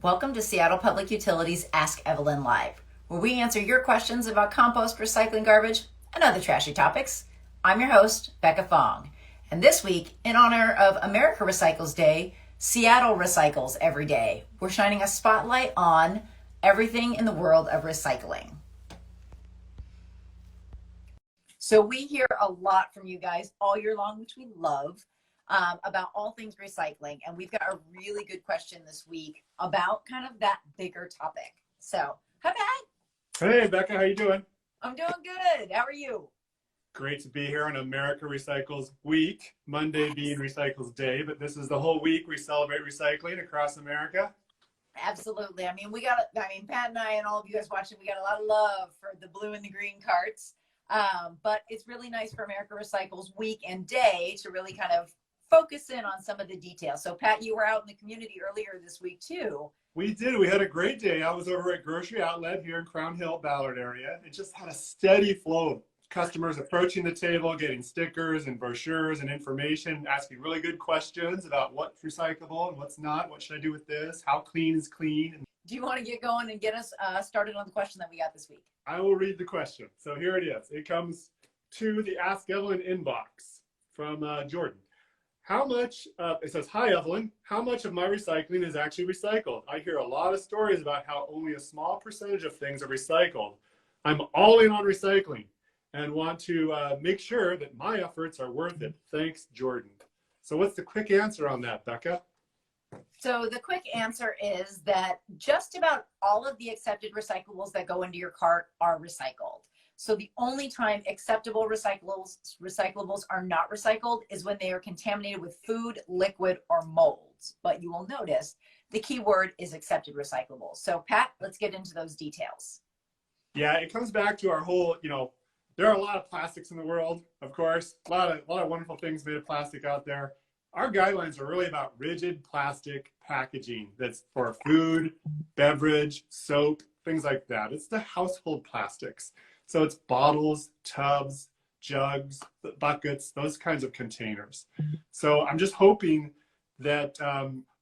Welcome to Seattle Public Utilities Ask Evelyn Live, where we answer your questions about compost, recycling, garbage, and other trashy topics. I'm your host, Becca Fong. And this week, in honor of America Recycles Day, Seattle recycles every day. We're shining a spotlight on everything in the world of recycling. So we hear a lot from you guys all year long, which we love, about all things recycling. And we've got a really good question this week about kind of that bigger topic. So, hi, Pat. Hey, Becca, how you doing? I'm doing good. How are you? Great to be here on America Recycles Week, Monday being Recycles Day, but this is the whole week we celebrate recycling across America. Absolutely. Pat and I and all of you guys watching, we got a lot of love for the blue and the green carts. But it's really nice for America Recycles Week and Day to really kind of focus in on some of the details. So Pat, you were out in the community earlier this week too. We did. We had a great day. I was over at Grocery Outlet here in Crown Hill, Ballard area. It just had a steady flow of customers approaching the table, getting stickers and brochures and information, asking really good questions about what's recyclable and what's not. What should I do with this? How clean is clean? Do you want to get going and get us started on the question that we got this week? I will read the question. So here it is. It comes to the Ask Evelyn inbox from Jordan. How much, it says, hi, Evelyn. How much of my recycling is actually recycled? I hear a lot of stories about how only a small percentage of things are recycled. I'm all in on recycling and want to make sure that my efforts are worth it. Thanks, Jordan. So what's the quick answer on that, Becca? So the quick answer is that just about all of the accepted recyclables that go into your cart are recycled. So the only time acceptable recyclables are not recycled is when they are contaminated with food, liquid, or molds. But you will notice the key word is accepted recyclables. So Pat, let's get into those details. Yeah, it comes back to our whole, there are a lot of plastics in the world, of course, a lot of wonderful things made of plastic out there. Our guidelines are really about rigid plastic packaging that's for food, beverage, soap, things like that. It's the household plastics. So it's bottles, tubs, jugs, buckets, those kinds of containers. So I'm just hoping that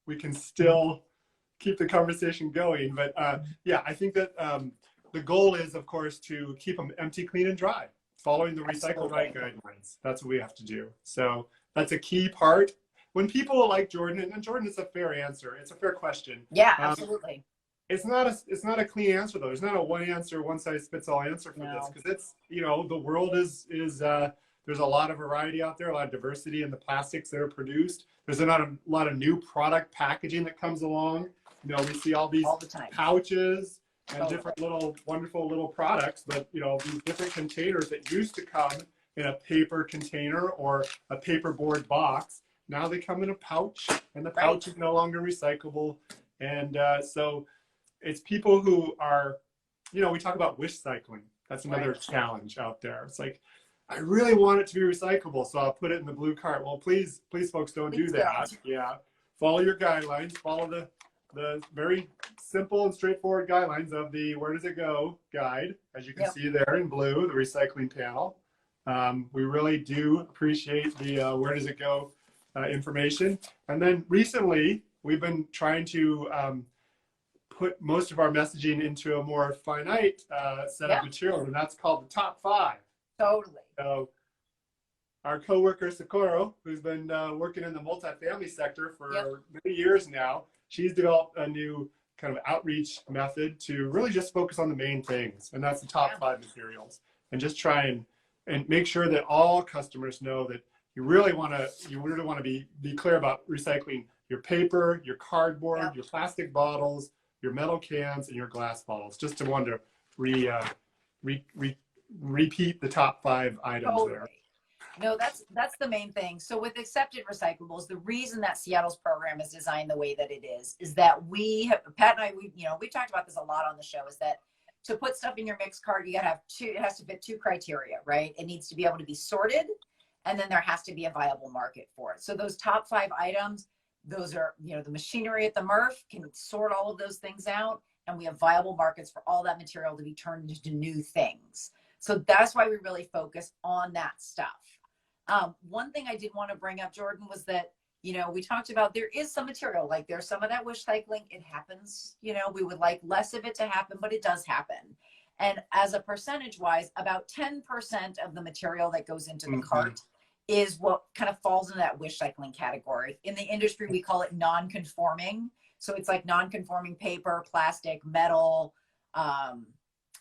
we can still keep the conversation going. But yeah, I think that the goal is, of course, to keep them empty, clean, and dry, following the Recycle Right guidelines. That's what we have to do. So that's a key part. When people like Jordan, and Jordan is a fair answer, it's a fair question. Yeah, absolutely. It's not a clean answer though. There's not a one size fits all answer for this, because it's, the world is there's a lot of variety out there, a lot of diversity in the plastics that are produced. There's a lot of new product packaging that comes along. We see all these pouches and different little wonderful little products, but these different containers that used to come in a paper container or a paperboard box, now they come in a pouch, and the pouch is no longer recyclable. And so it's people who are, we talk about wish cycling. That's another challenge out there. It's like, I really want it to be recyclable, so I'll put it in the blue cart. Well, please, folks, don't do that. Yeah, follow your guidelines. Follow the very simple and straightforward guidelines of the Where Does It Go guide, as you can see there in blue, the recycling panel. We really do appreciate the Where Does It Go information. And then recently, we've been trying to put most of our messaging into a more finite set of material, and that's called the top 5. Totally. So our coworker Socorro, who's been working in the multifamily sector for many years now, she's developed a new kind of outreach method to really just focus on the main things, and that's the top 5 materials, and just try and make sure that all customers know that you really want to be clear about recycling your paper, your cardboard, your plastic bottles, your metal cans, and your glass bottles. Just to want to repeat the top 5 items there. No, that's the main thing. So with accepted recyclables, the reason that Seattle's program is designed the way that it is that Pat and I, we've talked about this a lot on the show, is that to put stuff in your mixed cart, you gotta have it has to fit 2 criteria, right? It needs to be able to be sorted, and then there has to be a viable market for it. So those top 5 items, those are, the machinery at the MRF can sort all of those things out, and we have viable markets for all that material to be turned into new things. So that's why we really focus on that stuff. One thing I did want to bring up, Jordan, was that you know, we talked about there is some material, like there's some of that wish cycling. It happens, you know, we would like less of it to happen, but it does happen. And as a percentage wise, about 10% of the material that goes into the cart is what kind of falls into that wish cycling category. In the industry, we call it non-conforming. So it's like non-conforming paper, plastic, metal,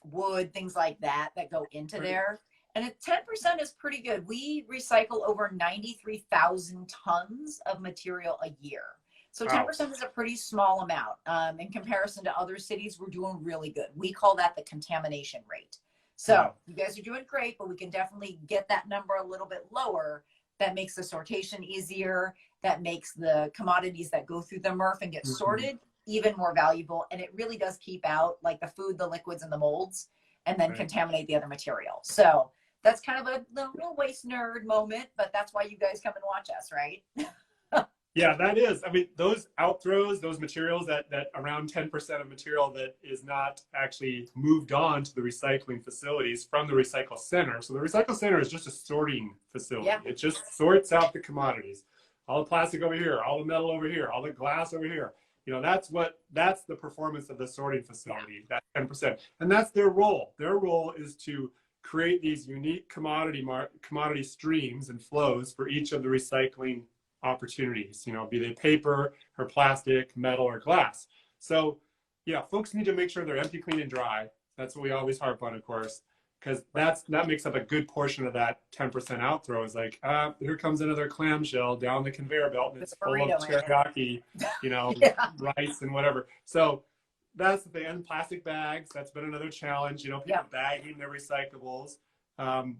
wood, things like that go into there. And 10% is pretty good. We recycle over 93,000 tons of material a year. So 10% is a pretty small amount. In comparison to other cities, we're doing really good. We call that the contamination rate. So you guys are doing great, but we can definitely get that number a little bit lower. That makes the sortation easier. That makes the commodities that go through the MRF and get sorted even more valuable. And it really does keep out like the food, the liquids, and the molds, and then contaminate the other material. So that's kind of a little waste nerd moment, but that's why you guys come and watch us, right? Yeah, that is. I mean, those outthrows, those materials that around 10% of material that is not actually moved on to the recycling facilities from the recycle center. So the recycle center is just a sorting facility. Yeah. It just sorts out the commodities. All the plastic over here, all the metal over here, all the glass over here. You know, that's the performance of the sorting facility, that 10%. And that's their role. Their role is to create these unique commodity streams and flows for each of the recycling opportunities, you know, be they paper or plastic, metal or glass. So yeah, folks need to make sure they're empty, clean, and dry. That's what we always harp on, of course, because that makes up a good portion of that 10% outthrow. Is like, here comes another clamshell down the conveyor belt, and it's full of teriyaki, you know, rice and whatever. So that's the thing. And plastic bags, that's been another challenge, you know, people bagging their recyclables.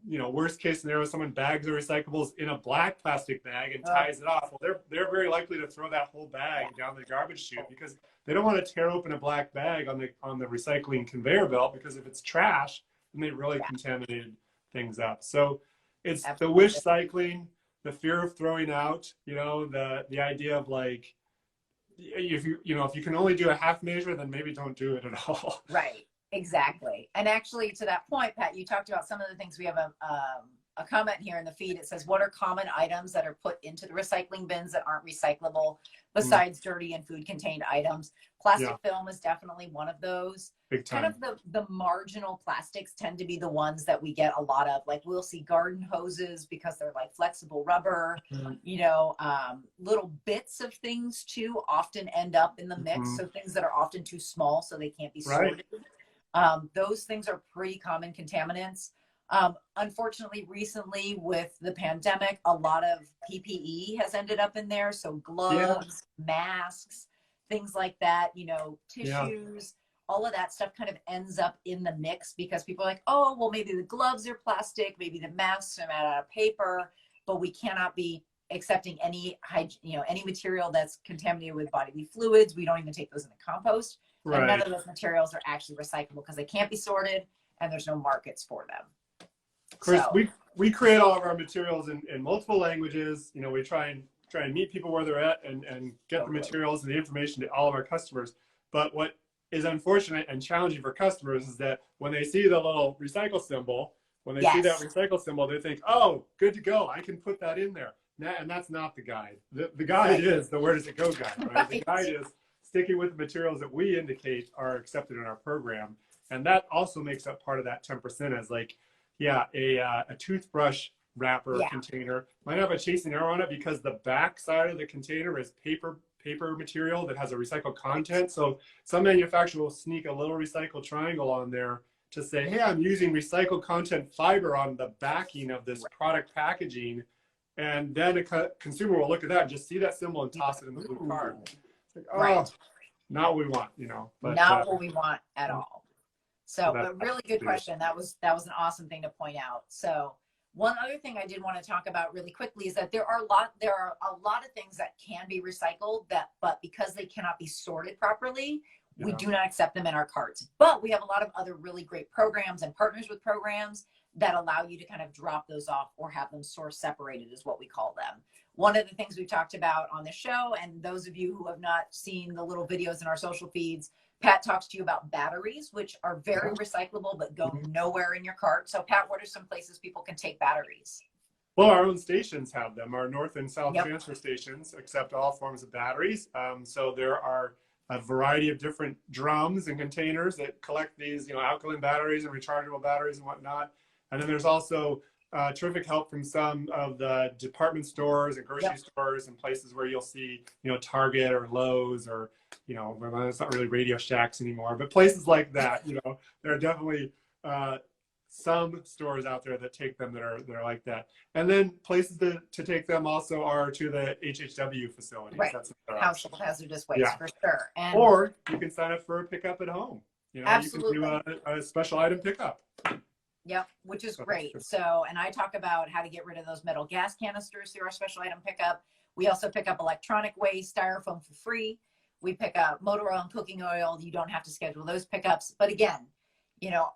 You know, worst case scenario, someone bags their recyclables in a black plastic bag and ties it off. Well, they're very likely to throw that whole bag down the garbage chute because they don't want to tear open a black bag on the recycling conveyor belt, because if it's trash, then they really contaminated things up. So it's the wish cycling, the fear of throwing out, you know, the idea of like, if you can only do a half measure, then maybe don't do it at all. Right. Exactly. And actually, to that point, Pat, you talked about some of the things. We have a comment here in the feed. It says, what are common items that are put into the recycling bins that aren't recyclable besides dirty and food contained items? Plastic film is definitely one of those. Big time. Kind of the marginal plastics tend to be the ones that we get a lot of. Like we'll see garden hoses because they're like flexible rubber, you know, little bits of things too often end up in the mix. So things that are often too small so they can't be sorted. Those things are pretty common contaminants. Unfortunately, recently with the pandemic, a lot of PPE has ended up in there. So gloves, masks, things like that, you know, tissues, all of that stuff kind of ends up in the mix because people are like, oh, well, maybe the gloves are plastic, maybe the masks are made out of paper, but we cannot be accepting any material that's contaminated with bodily fluids. We don't even take those in the compost. And none of those materials are actually recyclable because they can't be sorted and there's no markets for them. Of course, we create all of our materials in multiple languages. You know, we try and meet people where they're at and get the materials and the information to all of our customers. But what is unfortunate and challenging for customers is that when they see the little recycle symbol, see that recycle symbol, they think, oh, good to go. I can put that in there. And that's not the guide. The guide is the where does it go guide, right? The guide is sticking with the materials that we indicate are accepted in our program. And that also makes up part of that 10% as like, a toothbrush wrapper container might have a chasing arrow on it because the back side of the container is paper material that has a recycled content. So some manufacturer will sneak a little recycled triangle on there to say, hey, I'm using recycled content fiber on the backing of this product packaging. And then a consumer will look at that and just see that symbol and toss it in the blue card. It's like, not what we want, you know. But, not what we want at all. So, but really good question. That was an awesome thing to point out. So one other thing I did want to talk about really quickly is that there are a lot of things that can be recycled but because they cannot be sorted properly, we do not accept them in our carts. But we have a lot of other really great programs and partners with programs that allow you to kind of drop those off or have them source separated is what we call them. One of the things we've talked about on the show, and those of you who have not seen the little videos in our social feeds, Pat talks to you about batteries, which are very recyclable, but go nowhere in your cart. So Pat, what are some places people can take batteries? Well, our own stations have them. Our north and south Yep. transfer stations accept all forms of batteries. So there are a variety of different drums and containers that collect these, alkaline batteries and rechargeable batteries and whatnot. And then there's also terrific help from some of the department stores and grocery Yep. stores and places where you'll see, Target or Lowe's or, well, it's not really Radio Shacks anymore, but places like that, there are definitely some stores out there that take them that are like that. And then places to take them also are to the HHW facilities. Right. That's Household hazardous waste, Yeah. for sure. And or you can sign up for a pickup at home. Absolutely. You can do a special item pickup. Yep, which is great. So, and I talk about how to get rid of those metal gas canisters through our special item pickup. We also pick up electronic waste, styrofoam for free. We pick up motor oil and cooking oil. You don't have to schedule those pickups. But again,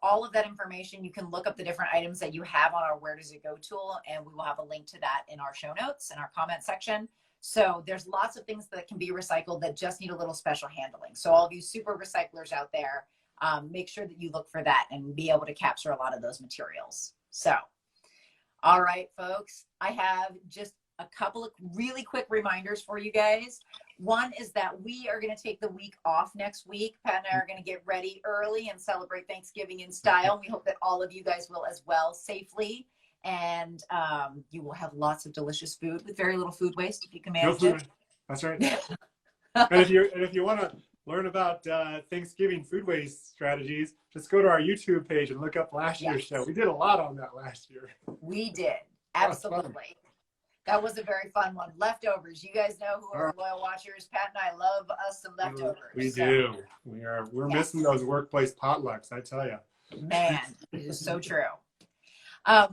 all of that information, you can look up the different items that you have on our Where Does It Go tool, and we will have a link to that in our show notes and our comment section. So there's lots of things that can be recycled that just need a little special handling. So all of you super recyclers out there, make sure that you look for that and be able to capture a lot of those materials. So, all right, folks, I have just a couple of really quick reminders for you guys. One is that we are going to take the week off next week. Pat and I are going to get ready early and celebrate Thanksgiving in style. We hope that all of you guys will as well, safely. And you will have lots of delicious food with very little food waste if you can manage it. That's right. And if you want to learn about Thanksgiving food waste strategies, just go to our YouTube page and look up last year's show. We did a lot on that last year. We did. Absolutely. That was a very fun one. Leftovers. You guys know who are loyal watchers. Pat and I love us some leftovers. We do. We're missing those workplace potlucks, I tell you. Man, it is so true.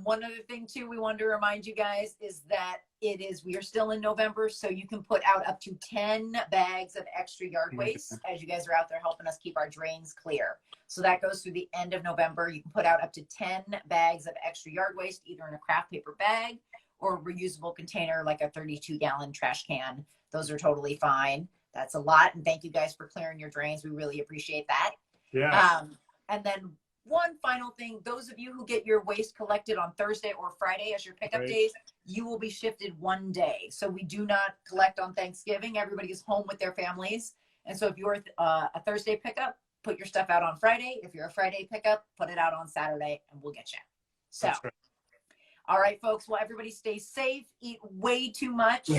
One other thing too, we wanted to remind you guys is that we are still in November, so you can put out up to 10 bags of extra yard waste as you guys are out there helping us keep our drains clear. So that goes through the end of November. You can put out up to 10 bags of extra yard waste, either in a craft paper bag or a reusable container like a 32-gallon trash can. Those are totally fine. That's a lot. And thank you guys for clearing your drains. We really appreciate that. Yeah. And then one final thing, those of you who get your waste collected on Thursday or Friday as your pickup days, you will be shifted one day. So we do not collect on Thanksgiving. Everybody is home with their families. And so if you're a Thursday pickup, put your stuff out on Friday. If you're a Friday pickup, put it out on Saturday and we'll get you. So, all right, folks. Well, everybody stay safe, eat way too much,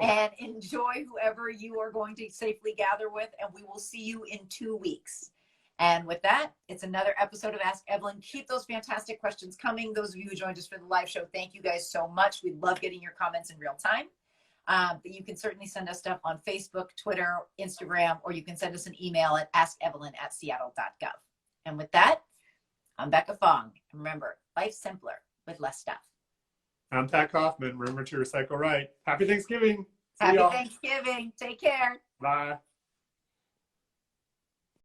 and enjoy whoever you are going to safely gather with. And we will see you in 2 weeks. And with that, it's another episode of Ask Evelyn. Keep those fantastic questions coming. Those of you who joined us for the live show, thank you guys so much. We love getting your comments in real time. But you can certainly send us stuff on Facebook, Twitter, Instagram, or you can send us an email at askevelyn@seattle.gov. And with that, I'm Becca Fong. And remember, life's simpler with less stuff. I'm Pat Kaufman. Remember to recycle right. Happy Thanksgiving. Happy Thanksgiving. Take care. Bye.